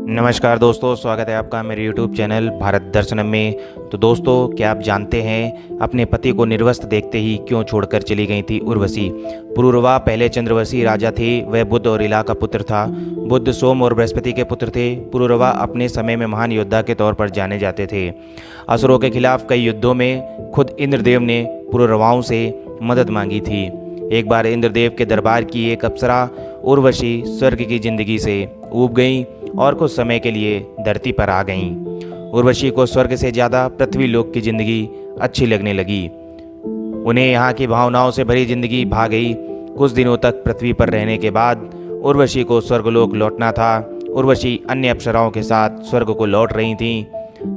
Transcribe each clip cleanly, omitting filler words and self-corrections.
नमस्कार दोस्तों, स्वागत है आपका मेरे YouTube चैनल भारत दर्शनम में। तो दोस्तों, क्या आप जानते हैं अपने पति को निर्वस्त्र देखते ही क्यों छोड़कर चली गई थी उर्वशी? पुरूरवा पहले चंद्रवंशी राजा थे। वह बुद्ध और इला का पुत्र था। बुद्ध सोम और बृहस्पति के पुत्र थे। पुरूरवा अपने समय में महान योद्धा के तौर पर जाने जाते थे। असुरों के खिलाफ कई युद्धों में खुद इंद्रदेव ने पुरूरवाओं से मदद मांगी थी। एक बार इंद्रदेव के दरबार की एक अप्सरा उर्वशी स्वर्ग की जिंदगी से ऊब गई और कुछ समय के लिए धरती पर आ गईं। उर्वशी को स्वर्ग से ज़्यादा पृथ्वी लोक की जिंदगी अच्छी लगने लगी। उन्हें यहाँ की भावनाओं से भरी जिंदगी भा गई। कुछ दिनों तक पृथ्वी पर रहने के बाद उर्वशी को स्वर्गलोक लौटना था। उर्वशी अन्य अप्सराओं के साथ स्वर्ग को लौट रही थीं।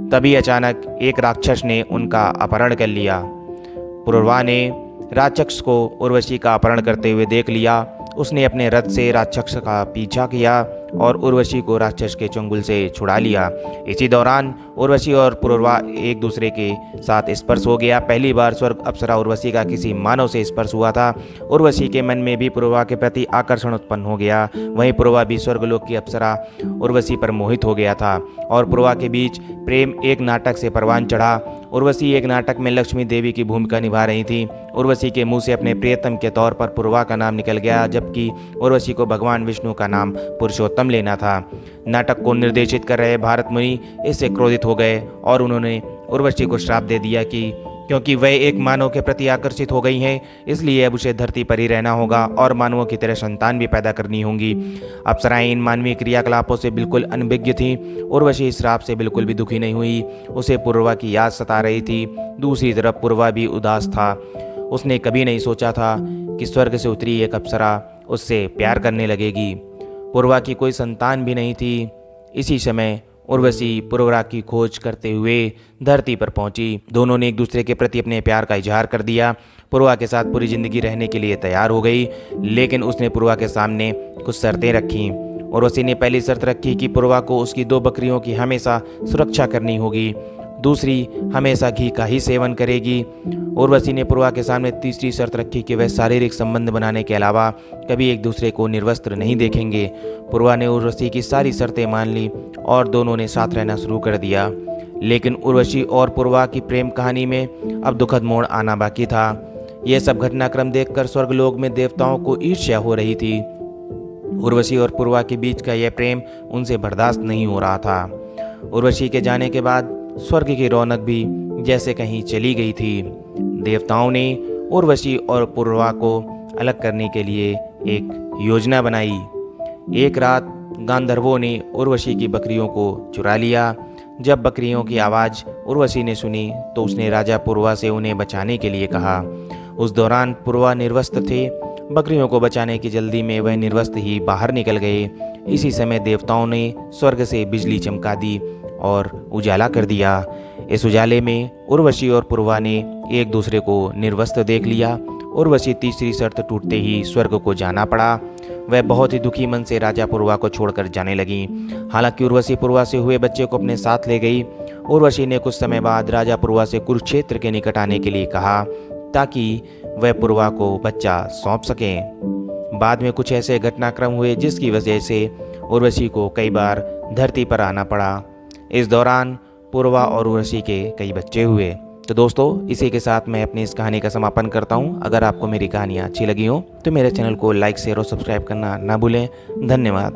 तभी अचानक एक राक्षस ने उनका अपहरण कर लिया। पुरूरवा ने राक्षस को उर्वशी का अपहरण करते हुए देख लिया। उसने अपने रथ से राक्षस का पीछा किया और उर्वशी को राक्षस के चंगुल से छुड़ा लिया। इसी दौरान उर्वशी और पुरूरवा एक दूसरे के साथ स्पर्श हो गया। पहली बार स्वर्ग अप्सरा उर्वशी का किसी मानव से स्पर्श हुआ था। उर्वशी के मन में भी पुरूरवा के प्रति आकर्षण उत्पन्न हो गया। वहीं पुरूरवा भी स्वर्गलोक की अप्सरा उर्वशी पर मोहित हो गया था और पुरूरवा के बीच प्रेम एक नाटक से परवान चढ़ा। उर्वशी एक नाटक में लक्ष्मी देवी की भूमिका निभा रही थी। उर्वशी के मुंह से अपने प्रियतम के तौर पर पुरूरवा का नाम निकल गया, जबकि उर्वशी को भगवान विष्णु का नाम पुरुषोत्तम लेना था। नाटक को निर्देशित कर रहे भारत मुनि इससे क्रोधित हो गए और उन्होंने उर्वशी को श्राप दे दिया कि क्योंकि वह एक मानव के प्रति आकर्षित हो गई हैं, इसलिए अब उसे धरती पर ही रहना होगा और मानवों की तरह संतान भी पैदा करनी होंगी। अप्सराएं इन मानवीय क्रियाकलापों से बिल्कुल अनभिज्ञ थीं। उर्वशी इस श्राप से बिल्कुल भी दुखी नहीं हुई। उसे पुरूरवा की याद सता रही थी। दूसरी तरफ पुरूरवा भी उदास था। उसने कभी नहीं सोचा था कि स्वर्ग से उतरी एक अप्सरा उससे प्यार करने लगेगी। पुरूरवा की कोई संतान भी नहीं थी। इसी समय उर्वशी पुरूरवा की खोज करते हुए धरती पर पहुंची। दोनों ने एक दूसरे के प्रति अपने प्यार का इजहार कर दिया। पुरूरवा के साथ पूरी जिंदगी रहने के लिए तैयार हो गई, लेकिन उसने पुरूरवा के सामने कुछ शर्तें रखीं। उर्वशी ने पहली शर्त रखी कि पुरूरवा को उसकी 2 बकरियों की हमेशा सुरक्षा करनी होगी। दूसरी, हमेशा घी का ही सेवन करेगी। उर्वशी ने पुरूरवा के सामने तीसरी शर्त रखी कि वह शारीरिक संबंध बनाने के अलावा कभी एक दूसरे को निर्वस्त्र नहीं देखेंगे। पुरूरवा ने उर्वशी की सारी शर्तें मान ली और दोनों ने साथ रहना शुरू कर दिया। लेकिन उर्वशी और पुरूरवा की प्रेम कहानी में अब दुखद मोड़ आना बाकी था। यह सब घटनाक्रम देखकर स्वर्गलोक में देवताओं को ईर्ष्या हो रही थी। उर्वशी और पुरूरवा के बीच का यह प्रेम उनसे बर्दाश्त नहीं हो रहा था। उर्वशी के जाने के बाद स्वर्ग की रौनक भी जैसे कहीं चली गई थी। देवताओं ने उर्वशी और पुरूरवा को अलग करने के लिए एक योजना बनाई। एक रात गांधर्वों ने उर्वशी की बकरियों को चुरा लिया। जब बकरियों की आवाज़ उर्वशी ने सुनी तो उसने राजा पुरूरवा से उन्हें बचाने के लिए कहा। उस दौरान पुरूरवा निर्वस्त्र थे। बकरियों को बचाने की जल्दी में वह निर्वस्त्र ही बाहर निकल गए। इसी समय देवताओं ने स्वर्ग से बिजली चमका दी और उजाला कर दिया। इस उजाले में उर्वशी और पुरूरवा ने एक दूसरे को निर्वस्त्र देख लिया। उर्वशी तीसरी शर्त टूटते ही स्वर्ग को जाना पड़ा। वह बहुत ही दुखी मन से राजा पुरूरवा को छोड़कर जाने लगी। हालांकि उर्वशी पुरूरवा से हुए बच्चे को अपने साथ ले गई। उर्वशी ने कुछ समय बाद राजा पुरूरवा से कुरुक्षेत्र के निकट आने के लिए कहा ताकि वह पुरूरवा को बच्चा सौंप सकें। बाद में कुछ ऐसे घटनाक्रम हुए जिसकी वजह से उर्वशी को कई बार धरती पर आना पड़ा। इस दौरान पुरूरवा और उर्वशी के कई बच्चे हुए। तो दोस्तों, इसी के साथ मैं अपनी इस कहानी का समापन करता हूँ। अगर आपको मेरी कहानियाँ अच्छी लगी हो तो मेरे चैनल को लाइक, शेयर और सब्सक्राइब करना ना भूलें। धन्यवाद।